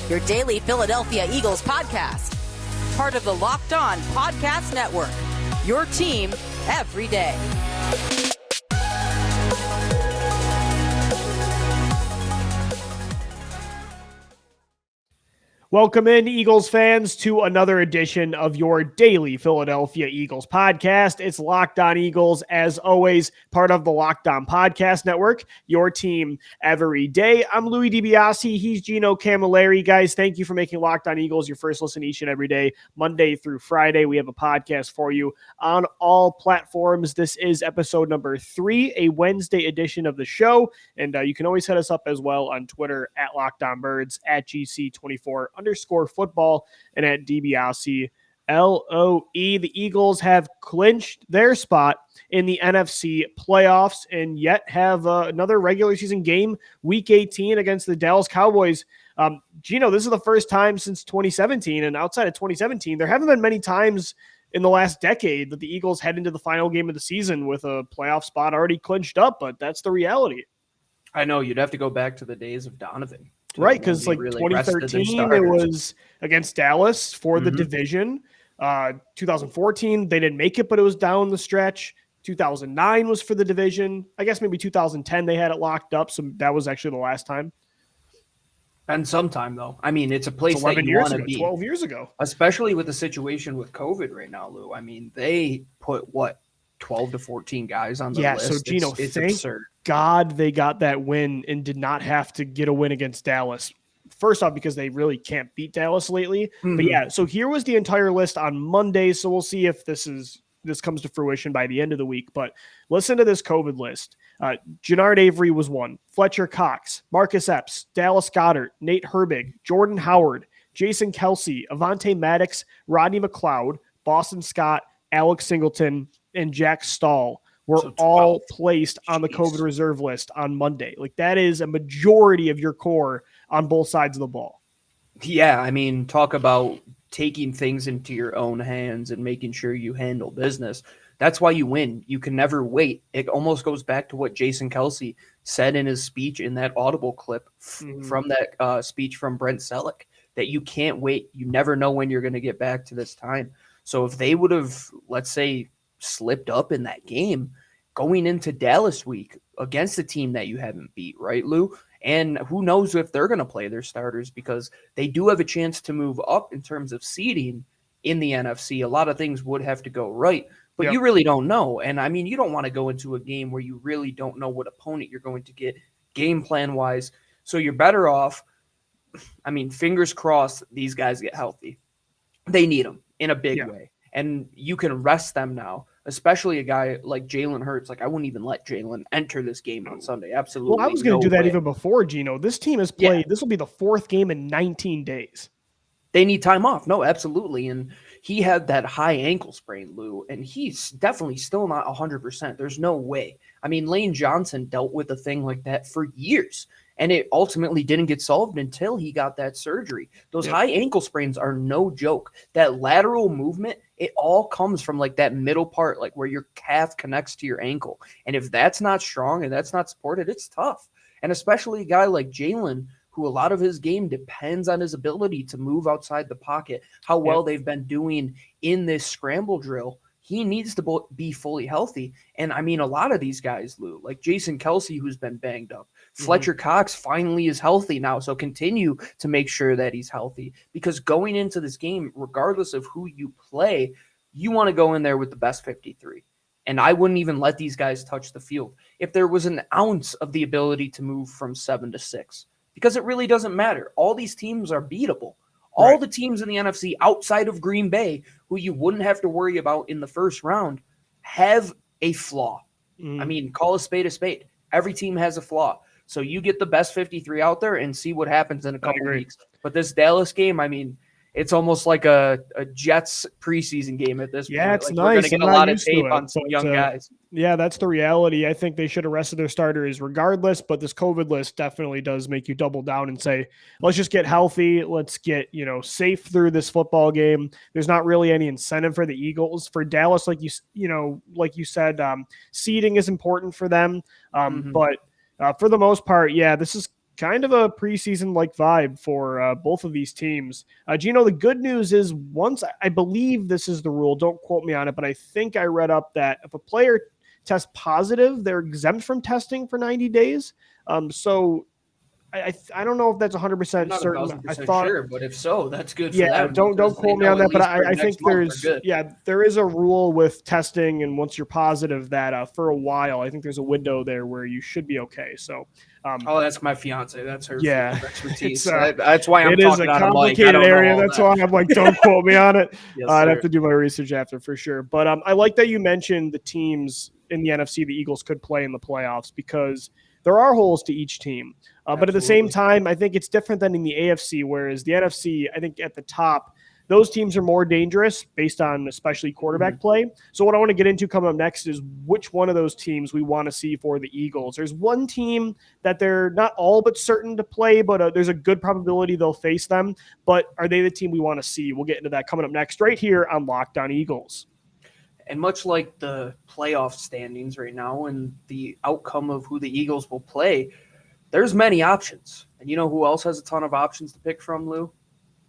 your daily Philadelphia Eagles podcast. Part of the Locked On Podcast Network, your team every day. Welcome in, Eagles fans, to another edition of your daily Philadelphia Eagles podcast. It's Locked On Eagles, as always, part of the Locked On Podcast Network, your team every day. I'm Louis DiBiase. He's Gino Camilleri. Guys, thank you for making Locked On Eagles your first listen each and every day, Monday through Friday. We have a podcast for you on all platforms. This is episode number 3, a Wednesday edition of the show. And you can always hit us up as well on Twitter at Locked On Birds, at GC24_football, and at DiBiase LOE. The Eagles have clinched their spot in the NFC playoffs and yet have another regular season game, Week 18 against the Dallas Cowboys. Gino, this is the first time since 2017, and outside of 2017, there haven't been many times in the last decade that the Eagles head into the final game of the season with a playoff spot already clinched up, but that's the reality. I know, you'd have to go back to the days of Donovan. Right, because like really 2013, it was against Dallas for the division. 2014, they didn't make it, but it was down the stretch. 2009 was for the division. I guess maybe 2010 they had it locked up, so that was actually the last time. And sometime, though. I mean, it's a place that you want to be. 12 years ago. Especially with the situation with COVID right now, Lou. I mean, they put, 12 to 14 guys on the list. So, Gino, it's thank absurd. God they got that win and did not have to get a win against Dallas. First off, because they really can't beat Dallas lately. But yeah, so here was the entire list on Monday. So we'll see if this comes to fruition by the end of the week. But listen to this COVID list. Jannard Avery was 1. Fletcher Cox, Marcus Epps, Dallas Goedert, Nate Herbig, Jordan Howard, Jason Kelsey, Avonte Maddox, Rodney McLeod, Boston Scott, Alex Singleton, and Jack Stahl were all placed on the COVID reserve list on Monday. Like, that is a majority of your core on both sides of the ball. Yeah, I mean, talk about taking things into your own hands and making sure you handle business. That's why you win. You can never wait. It almost goes back to what Jason Kelsey said in his speech in that Audible clip from that speech from Brent Selleck, that you can't wait. You never know when you're going to get back to this time. So if they would have, let's say, slipped up in that game going into Dallas week against a team that you haven't beat, right, Lou? And who knows if they're going to play their starters, because they do have a chance to move up in terms of seeding in the NFC. A lot of things would have to go right, but you really don't know. And I mean, you don't want to go into a game where you really don't know what opponent you're going to get game plan wise. So you're better off. I mean, fingers crossed these guys get healthy. They need them in a big way. And you can rest them now, especially a guy like Jalen Hurts. Like, I wouldn't even let Jalen enter this game on Sunday. Absolutely. Well, I was going to do that even before, Gino. This team has played. This will be the 4th game in 19 days. They need time off. No, absolutely. And he had that high ankle sprain, Lou, and he's definitely still not 100%. There's no way. I mean, Lane Johnson dealt with a thing like that for years, and it ultimately didn't get solved until he got that surgery. Those high ankle sprains are no joke. That lateral movement, it all comes from like that middle part, like where your calf connects to your ankle. And if that's not strong and that's not supported, it's tough. And especially a guy like Jalen, who a lot of his game depends on his ability to move outside the pocket, how well they've been doing in this scramble drill. He needs to be fully healthy. And I mean, a lot of these guys, Lou, like Jason Kelsey, who's been banged up. Fletcher Cox finally is healthy now. So continue to make sure that he's healthy, because going into this game, regardless of who you play, you want to go in there with the best 53. And I wouldn't even let these guys touch the field if there was an ounce of the ability to move from 7 to 6, because it really doesn't matter. All these teams are beatable. All the teams in the NFC outside of Green Bay, who you wouldn't have to worry about in the first round, have a flaw. I mean, call a spade a spade. Every team has a flaw. So you get the best 53 out there and see what happens in a couple weeks. But this Dallas game, I mean, it's almost like a Jets preseason game at this point. Yeah, it's like, nice. We're going to get a lot of tape on some young guys. Yeah, that's the reality. I think they should have rested their starters regardless, but this COVID list definitely does make you double down and say, let's just get healthy. Let's get, safe through this football game. There's not really any incentive for the Eagles. For Dallas, like you said, seeding is important for them. But for the most part, this is kind of a preseason-like vibe for both of these teams. Gino, the good news is once, I believe this is the rule, don't quote me on it, but I think I read up that if a player tests positive, they're exempt from testing for 90 days. So I don't know if that's 100% I'm not certain. 1,000% sure, but if so, that's good for Yeah, them. don't because they quote me know on at that, but least for I think next month they're good. there is a rule with testing, and once you're positive that for a while, I think there's a window there where you should be okay. So, Oh, that's my fiance. That's her field yeah, of expertise. it's that's why I'm it is talking a on a mic. I complicated don't know area. all That's that. why I'm like, don't quote me on it. Yes, I'd have sir. to do my research after for sure. But I like that you mentioned the teams in the NFC the Eagles could play in the playoffs because there are holes to each team. But at the same Absolutely. time, I think it's different than in the AFC, whereas the NFC, I think at the top, those teams are more dangerous based on especially quarterback play. So what I want to get into coming up next is which one of those teams we want to see for the Eagles. There's one team that they're not all but certain to play, but there's a good probability they'll face them. But are they the team we want to see? We'll get into that coming up next right here on Locked On Eagles. And much like the playoff standings right now and the outcome of who the Eagles will play, there's many options. And you know who else has a ton of options to pick from, Lou?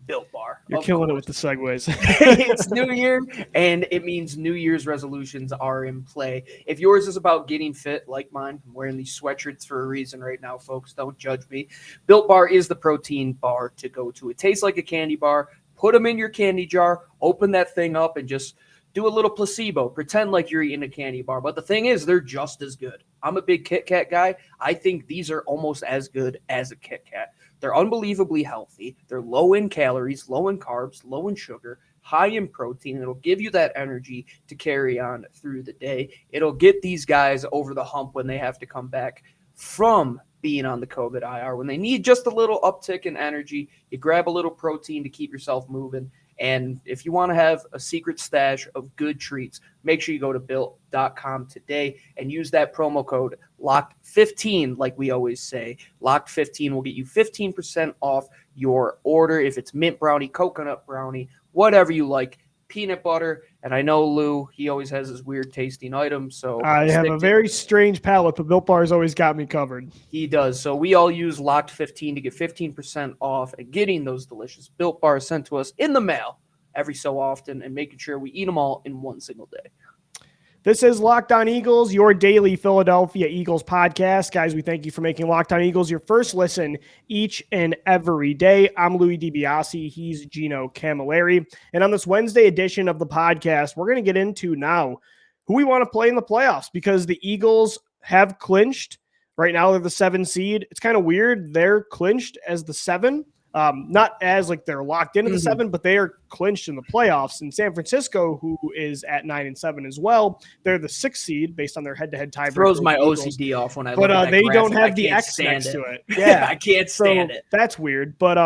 Built Bar. You're killing it with the segues. It's New Year, and it means New Year's resolutions are in play. If yours is about getting fit, like mine, I'm wearing these sweatshirts for a reason right now, folks. Don't judge me. Built Bar is the protein bar to go to. It tastes like a candy bar. Put them in your candy jar, open that thing up, and just do a little placebo. Pretend like you're eating a candy bar. But the thing is, they're just as good. I'm a big Kit Kat guy. I think these are almost as good as a Kit Kat. They're unbelievably healthy. They're low in calories, low in carbs, low in sugar, high in protein. It'll give you that energy to carry on through the day. It'll get these guys over the hump when they have to come back from being on the COVID IR. When they need just a little uptick in energy, you grab a little protein to keep yourself moving. And if you want to have a secret stash of good treats, make sure you go to built.com today and use that promo code LOCKED15, like we always say. LOCKED15 will get you 15% off your order. If it's mint brownie, coconut brownie, whatever you like, peanut butter. And I know Lou, he always has his weird tasting items. So I have a very strange palate, but Built Bar's always got me covered. He does. So we all use Locked15 to get 15% off and getting those delicious Built Bars sent to us in the mail every so often and making sure we eat them all in one single day. This is Locked On Eagles, your daily Philadelphia Eagles podcast. Guys, we thank you for making Locked On Eagles your first listen each and every day. I'm Louis DiBiase. He's Gino Camilleri. And on this Wednesday edition of the podcast, we're going to get into now who we want to play in the playoffs because the Eagles have clinched. Right now, they're the 7 seed. It's kind of weird. They're clinched as the 7. Not as like they're locked into the 7, but they are clinched in the playoffs. And San Francisco, who is at 9-7 as well, they're the 6th seed based on their head-to-head tiebreaker. Throws my OCD off when I look at that they graphic. don't have the X next to it. Yeah, I can't stand it. That's weird. But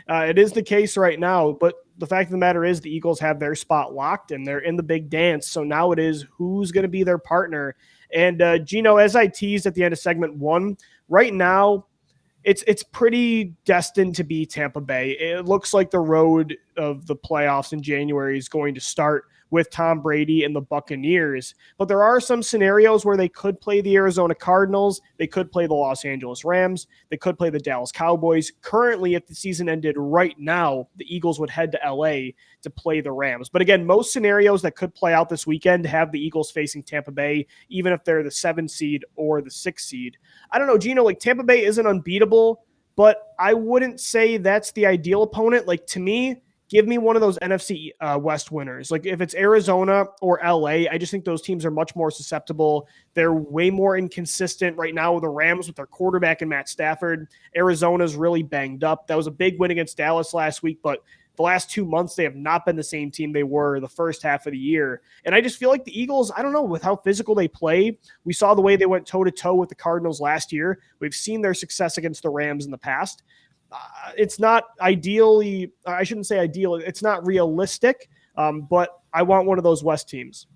it is the case right now. But the fact of the matter is the Eagles have their spot locked and they're in the big dance. So now it is who's going to be their partner. And Gino, as I teased at the end of segment 1, right now, it's pretty destined to be Tampa Bay. It looks like the road of the playoffs in January is going to start with Tom Brady and the Buccaneers. But there are some scenarios where they could play the Arizona Cardinals. They could play the Los Angeles Rams. They could play the Dallas Cowboys. Currently, if the season ended right now, the Eagles would head to LA to play the Rams. But again, most scenarios that could play out this weekend have the Eagles facing Tampa Bay, even if they're the 7 seed or the 6 seed. I don't know, Gino, like Tampa Bay isn't unbeatable, but I wouldn't say that's the ideal opponent. Like to me, give me one of those NFC West winners. Like if it's Arizona or LA, I just think those teams are much more susceptible. They're way more inconsistent right now with the Rams with their quarterback and Matt Stafford. Arizona's really banged up. That was a big win against Dallas last week, but the last 2 months, they have not been the same team they were the first half of the year. And I just feel like the Eagles, I don't know, with how physical they play, we saw the way they went toe-to-toe with the Cardinals last year. We've seen their success against the Rams in the past. It's not ideally, I shouldn't say ideal, it's not realistic, but I want one of those West teams.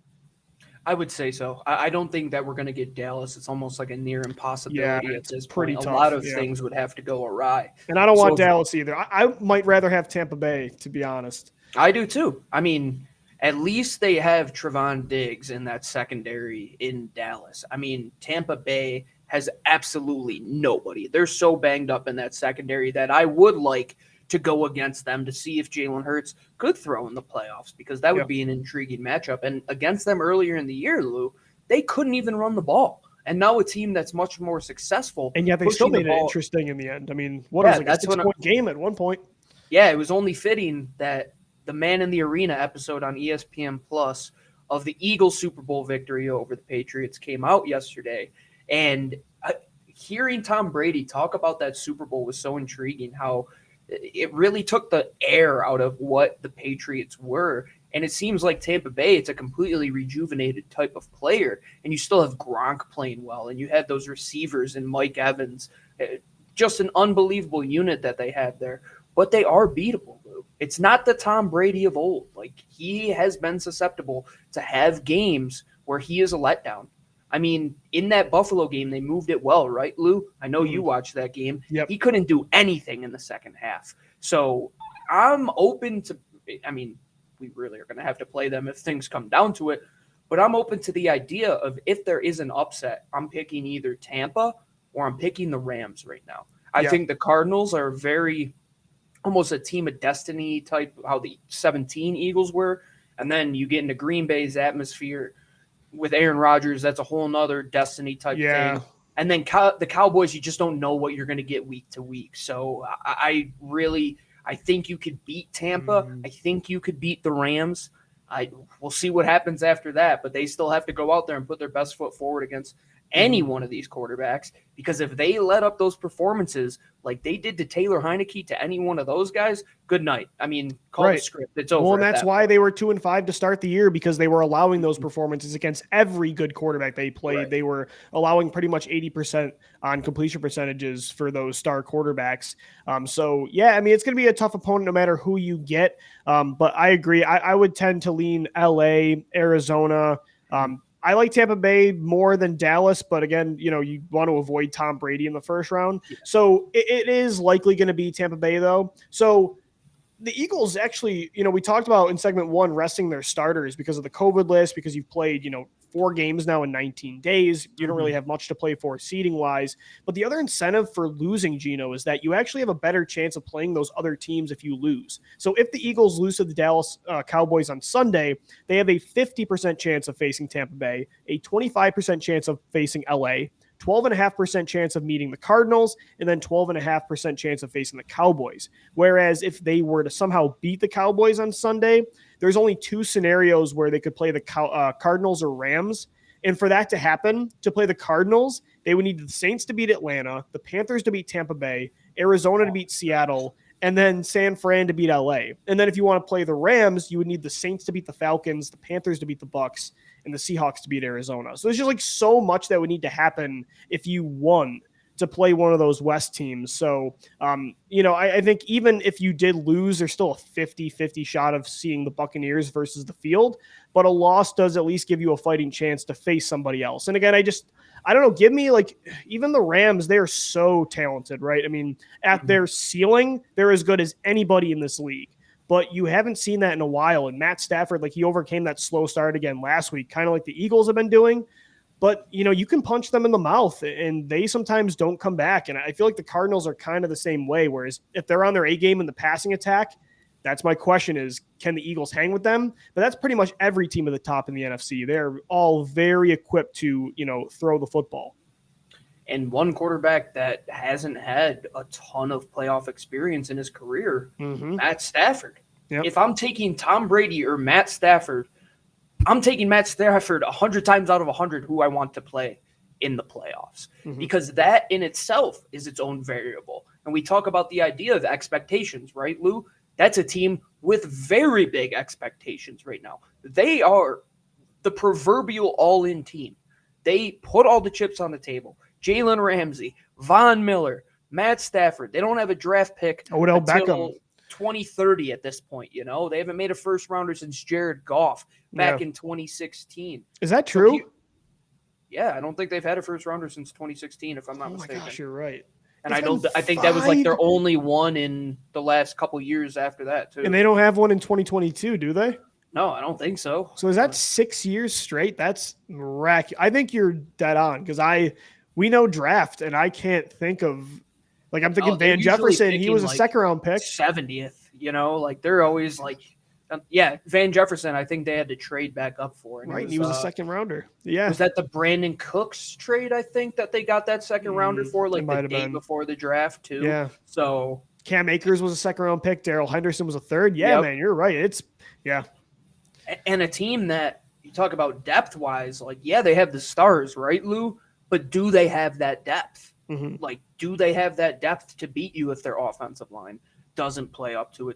I would say so. I don't think that we're going to get Dallas. It's almost like a near impossibility at this point. Tough. A lot of things would have to go awry. And I don't want Dallas either. I might rather have Tampa Bay, to be honest. I do too. I mean, at least they have Trevon Diggs in that secondary in Dallas. I mean, Tampa Bay has absolutely nobody. They're so banged up in that secondary that I would like to go against them to see if Jalen Hurts could throw in the playoffs, because that would be an intriguing matchup. And against them earlier in the year, Lou, they couldn't even run the ball. And now a team that's much more successful. And yet they still made it interesting in the end. I mean, what was it, like a 6-point game at one point? Yeah, it was only fitting that the Man in the Arena episode on ESPN Plus of the Eagles Super Bowl victory over the Patriots came out yesterday. And hearing Tom Brady talk about that Super Bowl was so intriguing, how it really took the air out of what the Patriots were. And it seems like Tampa Bay, it's a completely rejuvenated type of player. And you still have Gronk playing well, and you have those receivers and Mike Evans. Just an unbelievable unit that they have there. But they are beatable, Lou. It's not the Tom Brady of old. Like, he has been susceptible to have games where he is a letdown. I mean, in that Buffalo game, they moved it well, right, Lou? I know you watched that game. Yep. He couldn't do anything in the second half. So I'm open to – I mean, we really are going to have to play them if things come down to it. But I'm open to the idea of, if there is an upset, I'm picking either Tampa or I'm picking the Rams right now. I think the Cardinals are very – almost a team of destiny type, how the 17 Eagles were. And then you get into Green Bay's atmosphere with Aaron Rodgers. That's a whole nother destiny type thing. And then the Cowboys, you just don't know what you're going to get week to week. So I think you could beat Tampa. I think you could beat the Rams. We'll see what happens after that, but they still have to go out there and put their best foot forward against any one of these quarterbacks, because if they let up those performances like they did to Taylor Heineke, to any one of those guys, good night. I mean, call the script. It's over. Well, and that's why they were 2-5 to start the year, because they were allowing those performances against every good quarterback they played. Right. They were allowing pretty much 80% on completion percentages for those star quarterbacks. So, yeah, I mean, it's going to be a tough opponent no matter who you get. But I agree. I would tend to lean LA, Arizona. I like Tampa Bay more than Dallas, but again, you want to avoid Tom Brady in the first round. Yeah. So it is likely going to be Tampa Bay, though. So the Eagles actually, we talked about in segment 1 resting their starters because of the COVID list, because you've played, 4 games now in 19 days. You don't really have much to play for seeding wise. But the other incentive for losing, Gino, is that you actually have a better chance of playing those other teams if you lose. So if the Eagles lose to the Dallas Cowboys on Sunday, they have a 50% chance of facing Tampa Bay, a 25% chance of facing LA, 12.5% chance of meeting the Cardinals, and then 12.5% chance of facing the Cowboys. Whereas if they were to somehow beat the Cowboys on Sunday, there's only 2 scenarios where they could play the Cardinals or Rams. And for that to happen, to play the Cardinals, they would need the Saints to beat Atlanta, the Panthers to beat Tampa Bay, Arizona to beat Seattle, and then San Fran to beat LA. And then if you want to play the Rams, you would need the Saints to beat the Falcons, the Panthers to beat the Bucks, and the Seahawks to beat Arizona. So there's just like so much that would need to happen if you won to play one of those West teams. So, I think even if you did lose, there's still a 50-50 shot of seeing the Buccaneers versus the field, but a loss does at least give you a fighting chance to face somebody else. And again, I don't know, give me even the Rams, they're so talented, right? I mean, at their ceiling, they're as good as anybody in this league. But you haven't seen that in a while. And Matt Stafford, he overcame that slow start again last week, kind of like the Eagles have been doing. But, you can punch them in the mouth, and they sometimes don't come back. And I feel like the Cardinals are kind of the same way, whereas if they're on their A game in the passing attack, that's my question is, can the Eagles hang with them? But that's pretty much every team at the top in the NFC. They're all very equipped to, throw the football. And one quarterback that hasn't had a ton of playoff experience in his career, Matt Stafford. Yep. If I'm taking Tom Brady or Matt Stafford, I'm taking Matt Stafford 100 times out of 100 who I want to play in the playoffs, because that in itself is its own variable. And we talk about the idea of expectations, right, Lou? That's a team with very big expectations right now. They are the proverbial all-in team. They put all the chips on the table. Jalen Ramsey, Von Miller, Matt Stafford. They don't have a draft pick Odell until Beckham. 2030 at this point. They haven't made a first rounder since Jared Goff back in 2016. Is that true? I don't think they've had a first rounder since 2016, if I'm not mistaken. Oh my gosh, you're right. And I think that was their only one in the last couple years after that too. And they don't have one in 2022, do they? No, I don't think so. So is that 6 years straight? That's miraculous. I think you're dead on, because we know draft, and I can't think of, like, I'm thinking they're Van usually Jefferson. He picking, was a like, second round pick. 70th, like they're always like, Van Jefferson, I think they had to trade back up for. And Right. And he was a second rounder. Yeah. Was that the Brandon Cooks trade? I think that they got that second rounder for, like, the day before the draft too. Yeah. So Cam Akers was a second round pick. Darrell Henderson was a third. Yeah, Yep. man, you're right. And a team that you talk about depth wise, like, they have the stars, right, Lou? But do they have that depth? Mm-hmm. Like, do they have that depth to beat you if their offensive line doesn't play up to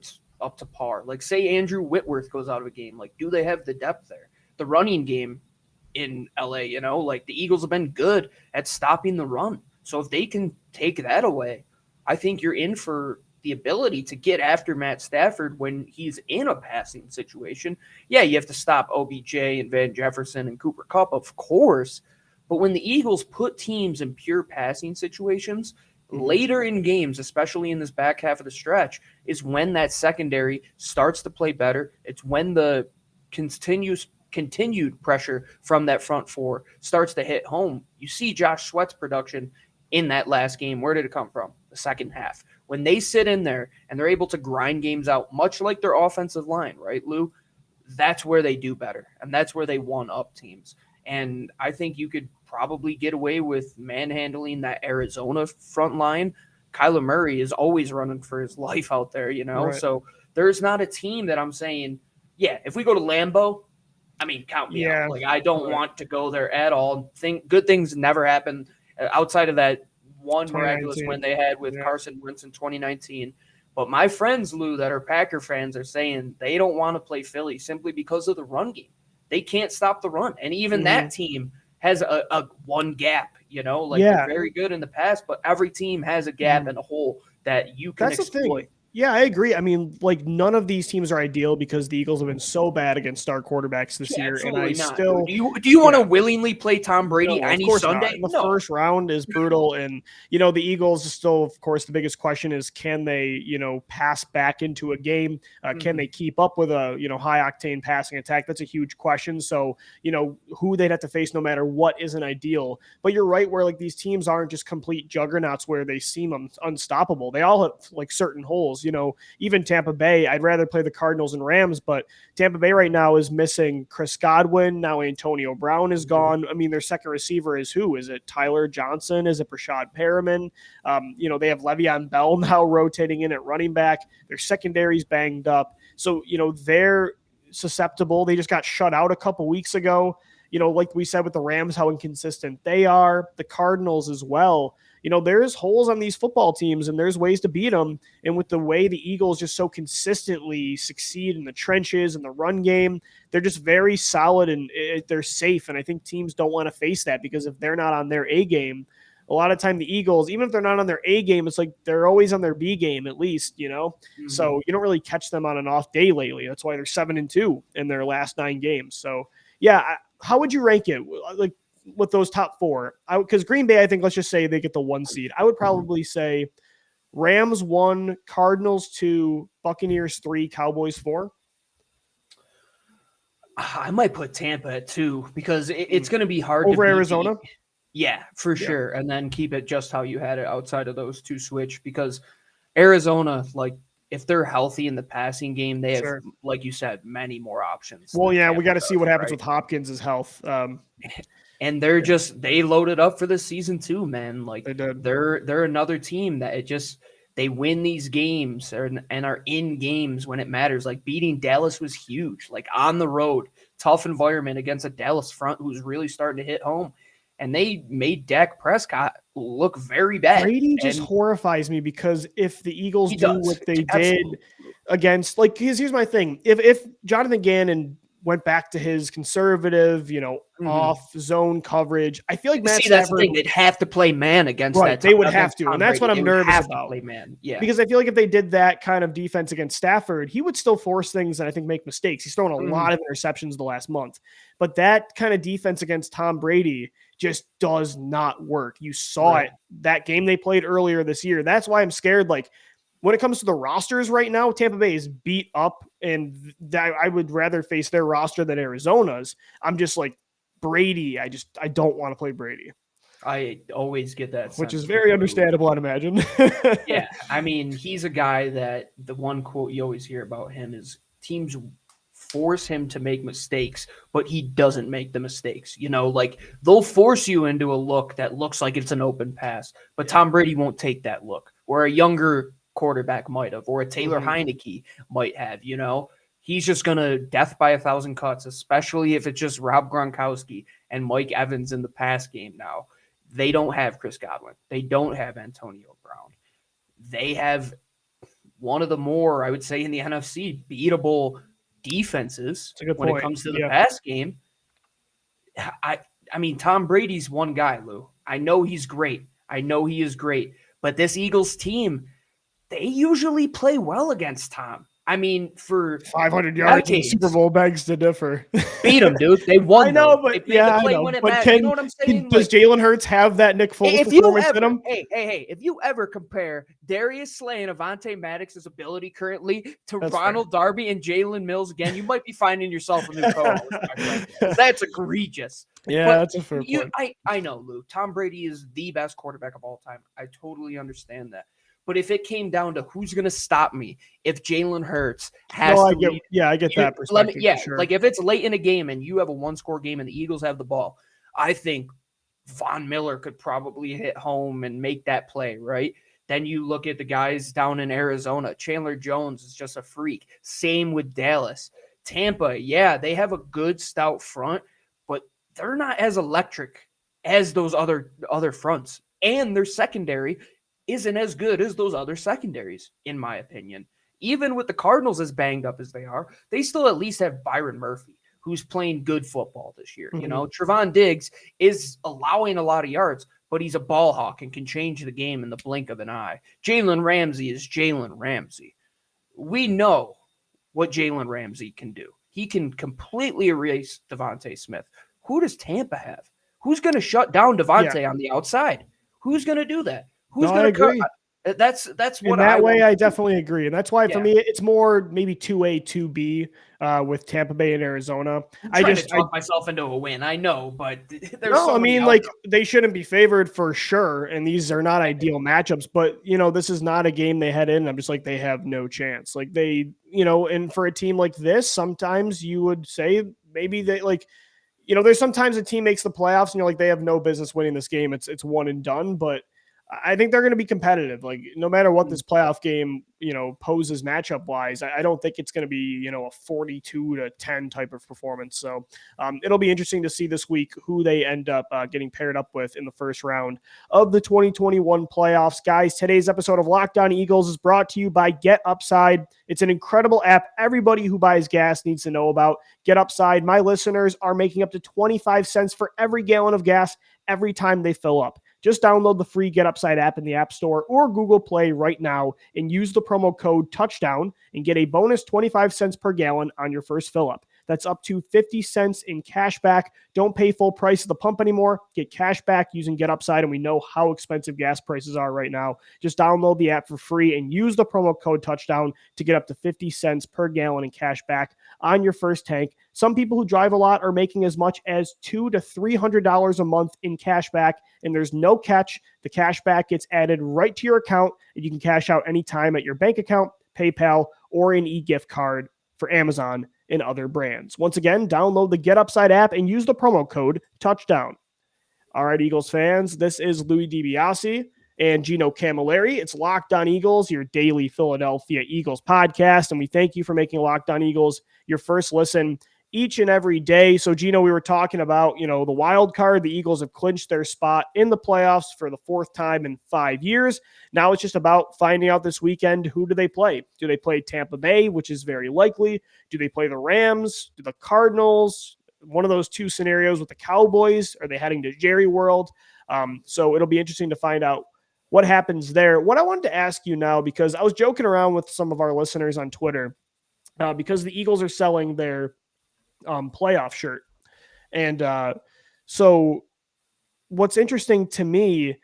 par? Like, say Andrew Whitworth goes out of a game. Like, do they have the depth there? The running game in LA, like, the Eagles have been good at stopping the run. So if they can take that away, I think you're in for the ability to get after Matt Stafford when he's in a passing situation. Yeah, you have to stop OBJ and Van Jefferson and Cooper Kupp, of course. But when the Eagles put teams in pure passing situations, later in games, especially in this back half of the stretch, is when that secondary starts to play better. It's when the continued pressure from that front four starts to hit home. You see Josh Sweat's production in that last game. Where did it come from? The second half. When they sit in there and they're able to grind games out, much like their offensive line, right, Lou? That's where they do better, and that's where they one-up teams. And I think you could probably get away with manhandling that Arizona front line. Kyler Murray is always running for his life out there, Right. So there's not a team that I'm saying, if we go to Lambeau, I mean, count me out. Like, I don't want to go there at all. Good things never happen outside of that one miraculous win they had with Carson Wentz in 2019. But my friends, Lou, that are Packer fans are saying they don't want to play Philly simply because of the run game. They can't stop the run. And even that team has a one gap, they're very good in the past, but every team has a gap and a hole that you can exploit. Yeah, I agree. I mean, like, none of these teams are ideal because the Eagles have been so bad against star quarterbacks this year. And I not. still do you want to willingly play Tom Brady any Sunday? The first round is brutal. And, the Eagles is still, of course, the biggest question is, can they, pass back into a game? Can they keep up with a, high octane passing attack? That's a huge question. So, who they'd have to face no matter what isn't ideal. But you're right, where, like, these teams aren't just complete juggernauts where they seem unstoppable. They all have, like, certain holes. Even Tampa Bay, I'd rather play the Cardinals and Rams, but Tampa Bay right now is missing Chris Godwin. Now Antonio Brown is gone. I mean, their second receiver is who? Is it Tyler Johnson? Is it Brashad Perriman? They have Le'Veon Bell now rotating in at running back. Their secondary's banged up. So, they're susceptible. They just got shut out a couple weeks ago. Like we said with the Rams, how inconsistent they are. The Cardinals as well. There's holes on these football teams and there's ways to beat them. And with the way the Eagles just so consistently succeed in the trenches and the run game, they're just very solid and they're safe. And I think teams don't want to face that because if they're not on their A game, a lot of time the Eagles, even if they're not on their A game, it's like they're always on their B game at least, So you don't really catch them on an off day lately. That's why they're 7-2 in their last 9 games. So yeah, how would you rank it? Like, with those top 4, because Green Bay, I think, let's just say they get the 1 seed. I would probably say Rams 1, Cardinals 2, Buccaneers 3, Cowboys 4. I might put Tampa at 2 because it's going to be hard over to beat Arizona. Yeah, for sure. And then keep it just how you had it outside of those 2 switch because Arizona, like, if they're healthy in the passing game, they have, like you said, many more options. Well, yeah, we got to see what happens with Hopkins' health. And they're they loaded up for this season too, man. Like, they did. They're another team that they win these games and are in games when it matters. Like, beating Dallas was huge. Like, on the road, tough environment against a Dallas front who's really starting to hit home. And they made Dak Prescott look very bad. Brady just horrifies me because if the Eagles do what they did against, like, here's my thing. If Jonathan Gannon went back to his conservative, off zone coverage, I feel like Matt Stafford, that's the thing. They'd have to play man against that. They would have to, and that's what I'm nervous about. Play man. Yeah. Because I feel like if they did that kind of defense against Stafford, he would still force things and I think make mistakes. He's thrown a lot of interceptions the last month, but that kind of defense against Tom Brady just does not work. You saw it that game they played earlier this year. That's why I'm scared. Like, when it comes to the rosters right now, Tampa Bay is beat up, and I would rather face their roster than Arizona's. I'm just like, Brady, I don't want to play Brady. I always get that sense. Which is very understandable, I'd imagine. Yeah, I mean, he's a guy that the one quote you always hear about him is teams force him to make mistakes, but he doesn't make the mistakes. Like they'll force you into a look that looks like it's an open pass, but Tom Brady won't take that look, or a younger quarterback might have, or a Taylor Heineke might have. He's just going to death by 1,000 cuts, especially if it's just Rob Gronkowski and Mike Evans in the pass game now. They don't have Chris Godwin. They don't have Antonio Brown. They have one of the more, I would say, in the NFC, beatable defenses when it comes to the pass game. I mean, Tom Brady's one guy, Lou. I know he's great. I know he is great. But this Eagles team, they usually play well against Tom. I mean, for 500 yards in the Super Bowl begs to differ. Beat them, dude. They won. I know, but I know. But you know what I'm saying? Does Jalen Hurts have that Nick Foles performance in him? Hey, if you ever compare Darius Slay and Avonte Maddox's ability currently to That's Ronald Darby and Jalen Mills again, you might be finding yourself a new co-host. That's egregious. Yeah, but that's a fair point. I know, Lou. Tom Brady is the best quarterback of all time. I totally understand that. But if it came down to who's going to stop me, if Jalen Hurts has I get that perspective. Sure. Like if it's late in a game and you have a one-score game and the Eagles have the ball, I think Von Miller could probably hit home and make that play, right? Then you look at the guys down in Arizona. Chandler Jones is just a freak. Same with Dallas. Tampa, yeah, they have a good stout front, but they're not as electric as those other fronts. And their secondary isn't as good as those other secondaries, in my opinion. Even with the Cardinals as banged up as they are, they still at least have Byron Murphy, who's playing good football this year. Trevon Diggs is allowing a lot of yards, but he's a ball hawk and can change the game in the blink of an eye. Jalen Ramsey is Jalen Ramsey. We know what Jalen Ramsey can do. He can completely erase Devontae Smith. Who does Tampa have? Who's going to shut down Devontae on the outside? Who's going to do that? Who's going to agree. That's what I definitely agree. And that's why for me, it's more maybe 2A, 2B with Tampa Bay and Arizona. I talk myself into a win. I know, but they shouldn't be favored for sure. And these are not ideal matchups, but this is not a game they head in. I'm just like, they have no chance. Like and for a team like this, sometimes you would say maybe they there's sometimes a team makes the playoffs and you're like, they have no business winning this game. It's one and done, but I think they're going to be competitive. Like no matter what this playoff game, poses matchup wise, I don't think it's going to be, a 42-10 type of performance. So it'll be interesting to see this week who they end up getting paired up with in the first round of the 2021 playoffs. Guys, today's episode of Locked On Eagles is brought to you by Get Upside. It's an incredible app everybody who buys gas needs to know about. Get Upside. My listeners are making up to 25 cents for every gallon of gas every time they fill up. Just download the free Get Upside app in the App Store or Google Play right now and use the promo code TOUCHDOWN and get a bonus 25 cents per gallon on your first fill up. That's up to 50 cents in cash back. Don't pay full price at the pump anymore. Get cash back using Get Upside, and we know how expensive gas prices are right now. Just download the app for free and use the promo code TOUCHDOWN to get up to 50 cents per gallon in cash back on your first tank. Some people who drive a lot are making as much as $200 to $300 a month in cash back, and there's no catch. The cash back gets added right to your account, and you can cash out anytime at your bank account, PayPal, or an e-gift card for Amazon and other brands. Once again, download the Get Upside app and use the promo code TOUCHDOWN. All right, Eagles fans, this is Louis DiBiase and Gino Camilleri. It's Locked On Eagles, your daily Philadelphia Eagles podcast, and we thank you for making Locked On Eagles your first listen each and every day. So, Gino, we were talking about, the wild card. The Eagles have clinched their spot in the playoffs for the fourth time in 5 years. Now it's just about finding out this weekend, who do they play? Do they play Tampa Bay, which is very likely? Do they play the Rams? Do the Cardinals? One of those two scenarios with the Cowboys. Are they heading to Jerry World? So it'll be interesting to find out what happens there. What I wanted to ask you now, because I was joking around with some of our listeners on Twitter, because the Eagles are selling their playoff shirt. And so what's interesting to me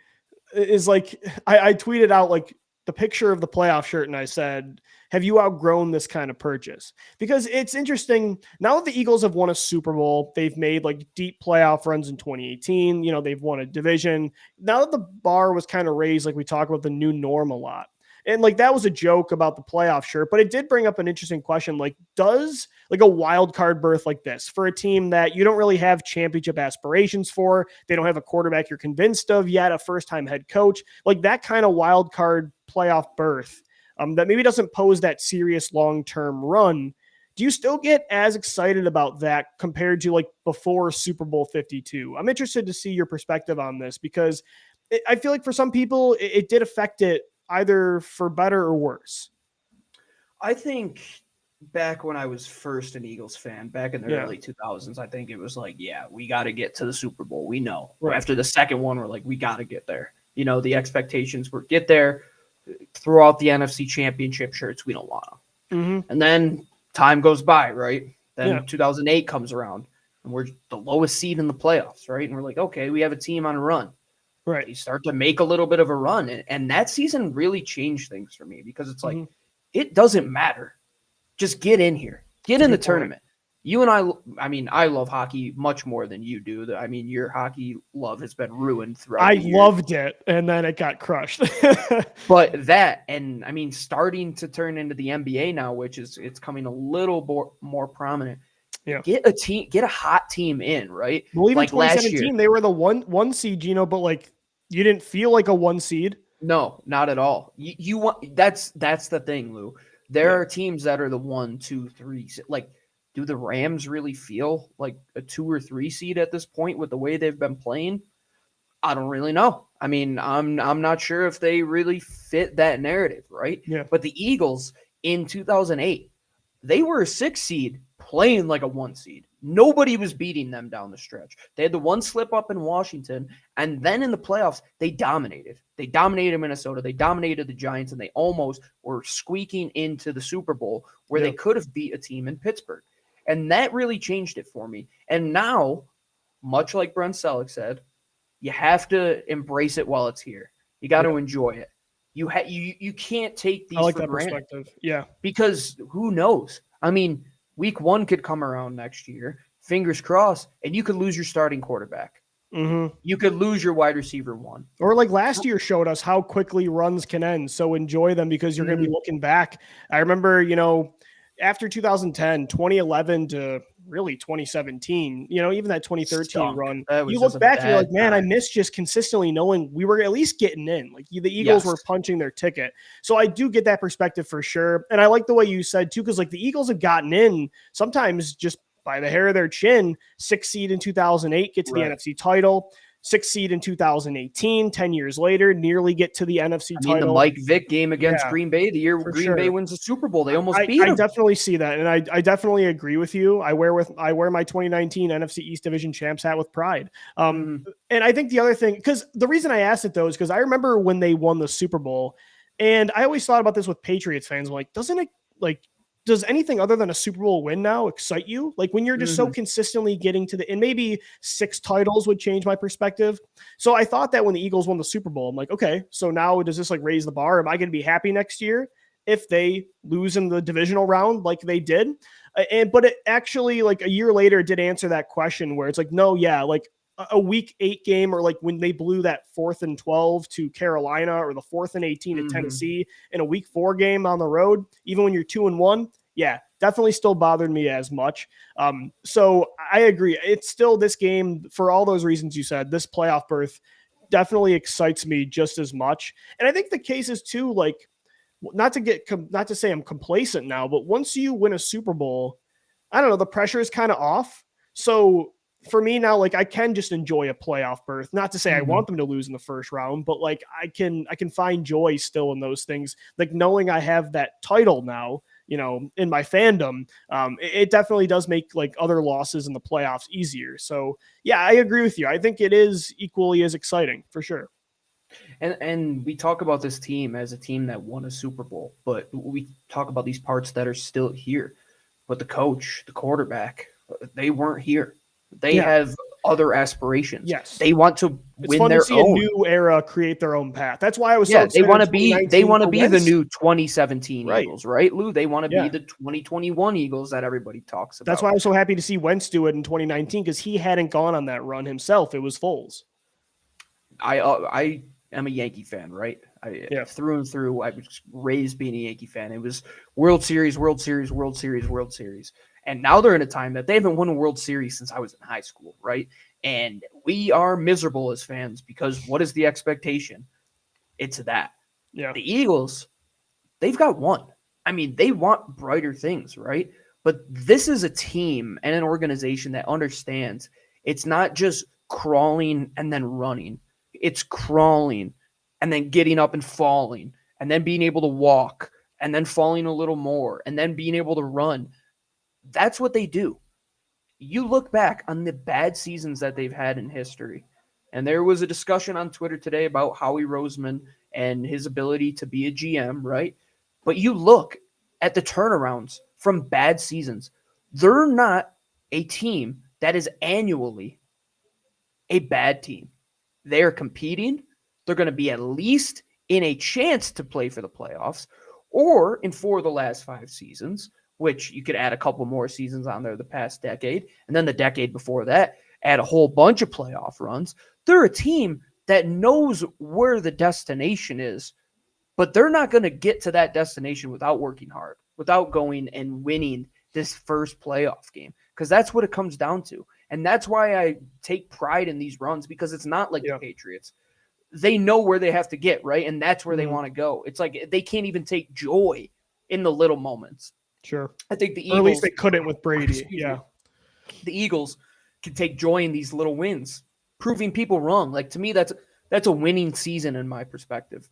is I tweeted out the picture of the playoff shirt and I said, have you outgrown this kind of purchase? Because it's interesting. Now that the Eagles have won a Super Bowl, they've made like deep playoff runs in 2018. They've won a division. Now that the bar was kind of raised, like we talk about the new norm a lot. And like that was a joke about the playoff shirt, but it did bring up an interesting question. Like, does like a wild card berth like this for a team that you don't really have championship aspirations for, they don't have a quarterback you're convinced of yet, a first-time head coach, like that kind of wild card playoff berth that maybe doesn't pose that serious long-term run, do you still get as excited about that compared to like before Super Bowl 52? I'm interested to see your perspective on this because I feel like for some people it did affect it either for better or worse. I think back when I was first an Eagles fan, back in the early 2000s, I think it was like, yeah, we got to get to the Super Bowl. We know. Right. After the second one, we're like, we got to get there. The expectations were get there, throw out the NFC Championship shirts. We don't want them. Mm-hmm. And then time goes by, right? Then 2008 comes around, and we're the lowest seed in the playoffs, right? And we're like, okay, we have a team on a run. Right. You start to make a little bit of a run. And that season really changed things for me because it's like, it doesn't matter. Just get in here. Get in the tournament. You and I love hockey much more than you do. I mean, your hockey love has been ruined throughout the years. Loved it, and then it got crushed. But that, and I mean, starting to turn into the NBA now, which it's coming a little more prominent. Yeah. Get a hot team in, right? Well, even like 2017, last year, they were the one seed, but like you didn't feel like a one seed. No, not at all. You want that's the thing, Lou. There are teams that are the 1, 2, 3. Like, do the Rams really feel like a 2 or 3 seed at this point with the way they've been playing? I don't really know. I mean, I'm not sure if they really fit that narrative, right? Yeah. But the Eagles in 2008, they were a 6 seed playing like a 1 seed. Nobody was beating them down the stretch. They had the one slip up in Washington, and then in the playoffs, they dominated. They dominated Minnesota. They dominated the Giants, and they almost were squeaking into the Super Bowl where they could have beat a team in Pittsburgh. And that really changed it for me. And now, much like Brent Selleck said, you have to embrace it while it's here. You got to enjoy it. You can't take these for granted. Perspective. Yeah. Because who knows? I mean, week 1 could come around next year, fingers crossed, and you could lose your starting quarterback. Mm-hmm. You could lose your wide receiver 1. Or like last year showed us how quickly runs can end. So enjoy them because you're going to be looking back. I remember, after 2010, 2011 to really 2017, even that 2013 run, you look back and you're like, man, I miss just consistently knowing we were at least getting in. Like the Eagles were punching their ticket. So I do get that perspective for sure. And I like the way you said too, because like the Eagles have gotten in sometimes just by the hair of their chin. 6 seed in 2008, get to the NFC title. 6 seed in 2018, 10 years later, nearly get to the NFC title. I mean, the Mike Vick game against Green Bay, the year Green Bay wins the Super Bowl, they almost beat them. I definitely see that, and I definitely agree with you. I wear my 2019 NFC East Division champs hat with pride. And I think the other thing, because the reason I asked it though is because I remember when they won the Super Bowl, and I always thought about this with Patriots fans, like, does anything other than a Super Bowl win now excite you? Like when you're just so consistently getting to and maybe 6 titles would change my perspective. So I thought that when the Eagles won the Super Bowl, I'm like, okay, so now does this like raise the bar? Am I going to be happy next year if they lose in the divisional round like they did? But it actually like a year later did answer that question where it's like, no, yeah, like a week 8 game, or like when they blew that 4th and 12 to Carolina, or the 4th and 18 to Tennessee in a week 4 game on the road, even when you're 2-1, yeah, definitely still bothered me as much. So I agree. It's still this game for all those reasons you said. This playoff berth definitely excites me just as much. And I think the case is too, like, not to say I'm complacent now, but once you win a Super Bowl, I don't know, the pressure is kind of off. So for me now, like I can just enjoy a playoff berth. Not to say I want them to lose in the first round, but like I can find joy still in those things. Like knowing I have that title now, in my fandom, it definitely does make like other losses in the playoffs easier. So yeah, I agree with you. I think it is equally as exciting for sure. And we talk about this team as a team that won a Super Bowl, but we talk about these parts that are still here. But the coach, the quarterback, they weren't here. They have other aspirations. Yes. They want to It's win fun their to see own. a new era create their own path. That's why I was so Yeah, excited. they want to be the Wentz. new 2017 Right. Eagles, right, Lou? They want to Yeah. be the 2021 Eagles that everybody talks about. That's why I was so happy to see Wentz do it in 2019 because he hadn't gone on that run himself. It was Foles. I am a Yankee fan, right? Through and through. I was raised being a Yankee fan. It was World Series, World Series, World Series, World Series. And now they're in a time that they haven't won a World Series since I was in high school, right? And we are miserable as fans because what is the expectation? It's that. Yeah. The Eagles, they've got one. I mean, they want brighter things, right? But this is a team and an organization that understands it's not just crawling and then running. It's crawling and then getting up and falling and then being able to walk and then falling a little more and then being able to run. That's what they do. You look back on the bad seasons that they've had in history, and there was a discussion on Twitter today about Howie Roseman and his ability to be a GM, right? But you look at the turnarounds from bad seasons. They're not a team that is annually a bad team. They're competing. They're going to be at least in a chance to play for the playoffs, or in 4 of the last 5 seasons, which you could add a couple more seasons on there the past decade, and then the decade before that, add a whole bunch of playoff runs. They're a team that knows where the destination is, but they're not going to get to that destination without working hard, without going and winning this first playoff game, because that's what it comes down to. And that's why I take pride in these runs, because it's not like the Patriots. They know where they have to get, right? And that's where they want to go. It's like they can't even take joy in the little moments. Sure. I think the Eagles, or at least they couldn't with Brady. Yeah. The Eagles can take joy in these little wins, proving people wrong. Like, to me, that's a winning season in my perspective.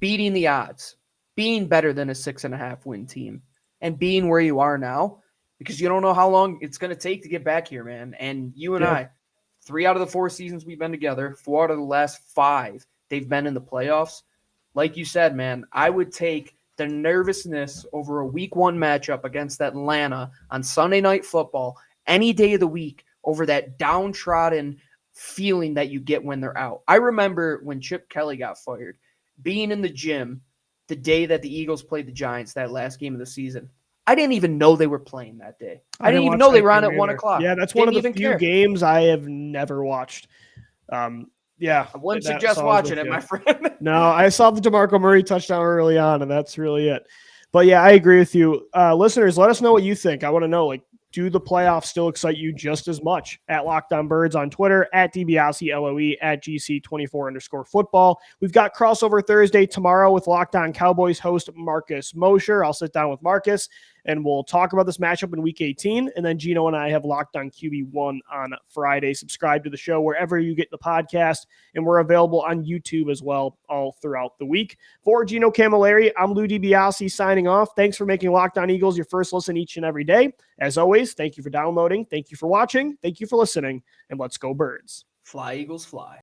Beating the odds, being better than a 6.5 win team, and being where you are now, because you don't know how long it's going to take to get back here, man. And you and I, 3 out of the 4 seasons we've been together, 4 out of the last 5, they've been in the playoffs. Like you said, man, I would take the nervousness over a week 1 matchup against Atlanta on Sunday Night Football any day of the week over that downtrodden feeling that you get when they're out. I remember when Chip Kelly got fired, being in the gym the day that the Eagles played the Giants, that last game of the season. I didn't even know they were playing that day. I didn't even know they were on at 1 o'clock. Yeah, that's one of the few games I have never watched. Yeah. I wouldn't suggest watching it, my friend. No, I saw the DeMarco Murray touchdown early on, and that's really it. But yeah, I agree with you. Listeners, let us know what you think. I want to know, like, do the playoffs still excite you just as much? At Locked On Birds on Twitter, at DiBiase, LOE, at GC24_football. We've got crossover Thursday tomorrow with Locked On Cowboys host Marcus Mosher. I'll sit down with Marcus and we'll talk about this matchup in Week 18. And then Gino and I have Locked On QB1 on Friday. Subscribe to the show wherever you get the podcast, and we're available on YouTube as well all throughout the week. For Gino Camilleri, I'm Lou DiBiase signing off. Thanks for making Locked On Eagles your first listen each and every day. As always, thank you for downloading. Thank you for watching. Thank you for listening. And let's go Birds. Fly, Eagles, fly.